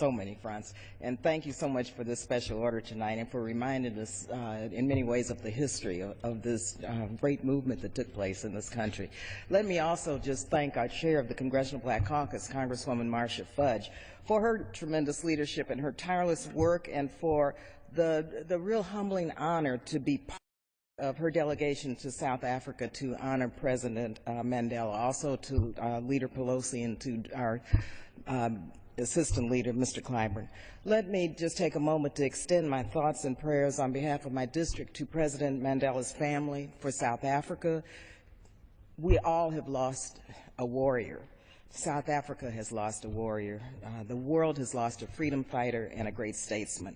so many fronts. And thank you so much for this special order tonight and for reminding us in many ways of the history of this great movement that took place in this country. Let me also just thank our chair of the Congressional Black Caucus, Congresswoman Marcia Fudge, for her tremendous leadership and her tireless work, and for the real humbling honor to be part of her delegation to South Africa to honor President Mandela, also to Leader Pelosi and to our Assistant Leader, Mr. Clyburn. Let me just take a moment to extend my thoughts and prayers on behalf of my district to President Mandela's family for South Africa. We all have lost a warrior. South Africa has lost a warrior. The world has lost a freedom fighter and a great statesman.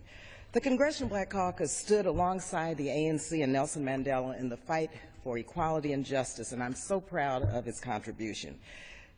The Congressional Black Caucus stood alongside the ANC and Nelson Mandela in the fight for equality and justice, and I'm so proud of his contribution.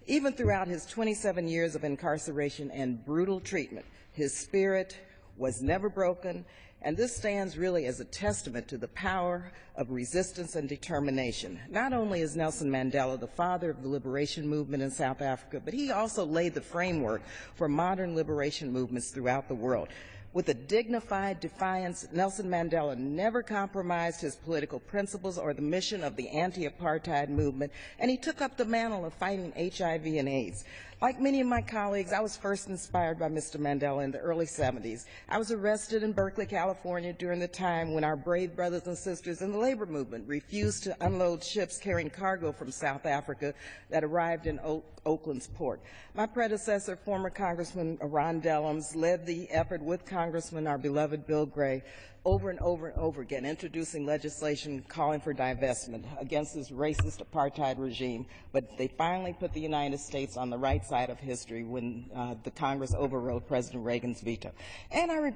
Even throughout his 27 years of incarceration and brutal treatment, his spirit was never broken, and this stands really as a testament to the power of resistance and determination. Not only is Nelson Mandela the father of the liberation movement in South Africa, but he also laid the framework for modern liberation movements throughout the world. With a dignified defiance, Nelson Mandela never compromised his political principles or the mission of the anti-apartheid movement, and he took up the mantle of fighting HIV and AIDS. Like many of my colleagues, I was first inspired by Mr. Mandela in the early 70s. I was arrested in Berkeley, California during the time when our brave brothers and sisters in the labor movement refused to unload ships carrying cargo from South Africa that arrived in Oakland's port. My predecessor, former Congressman Ron Dellums, led the effort with Congressman, our beloved Bill Gray, over and over and over again, introducing legislation calling for divestment against this racist apartheid regime. But they finally put the United States on the right side of history when the Congress overrode President Reagan's veto. And I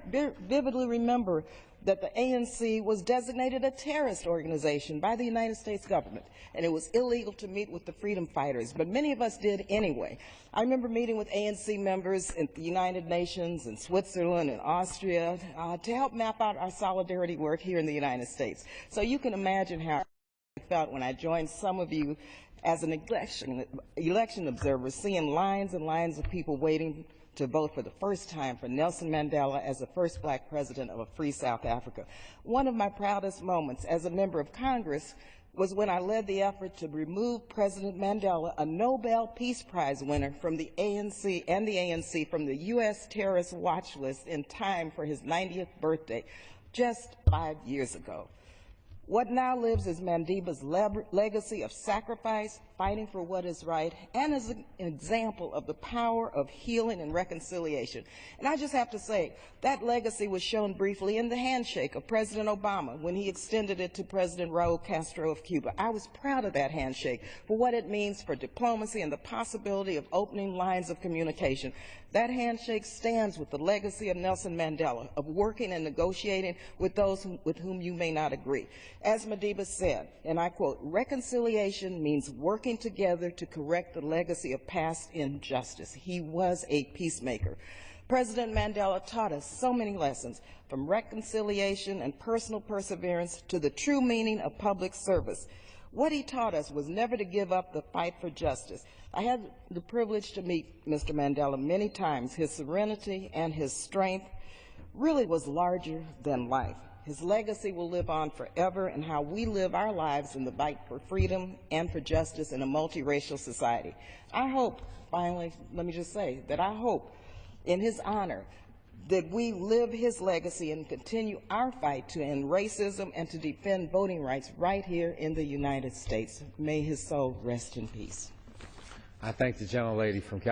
vividly remember that the ANC was designated a terrorist organization by the United States government, and it was illegal to meet with the freedom fighters, but many of us did anyway. I remember meeting with ANC members in the United Nations, in Switzerland, and Austria to help map out our solidarity work here in the United States. So you can imagine how I felt when I joined some of you as an election observer, seeing lines and lines of people waiting to vote for the first time for Nelson Mandela as the first black president of a free South Africa. One of my proudest moments as a member of Congress was when I led the effort to remove President Mandela, a Nobel Peace Prize winner, from the ANC from the U.S. terrorist watch list in time for his 90th birthday, just 5 years ago. What now lives is Mandeba's legacy of sacrifice, fighting for what is right, and as an example of the power of healing and reconciliation. And I just have to say, that legacy was shown briefly in the handshake of President Obama when he extended it to President Raul Castro of Cuba. I was proud of that handshake for what it means for diplomacy and the possibility of opening lines of communication. That handshake stands with the legacy of Nelson Mandela, of working and negotiating with those with whom you may not agree. As Mandela said, and I quote, "Reconciliation means working together to correct the legacy of past injustice." He was a peacemaker. President Mandela taught us so many lessons, from reconciliation and personal perseverance to the true meaning of public service. What he taught us was never to give up the fight for justice. I had the privilege to meet Mr. Mandela many times. His serenity and his strength really was larger than life. His legacy will live on forever in how we live our lives in the fight for freedom and for justice in a multiracial society. I hope, finally, let me just say that I hope in his honor that we live his legacy and continue our fight to end racism and to defend voting rights right here in the United States. May his soul rest in peace. I thank the gentlelady from California.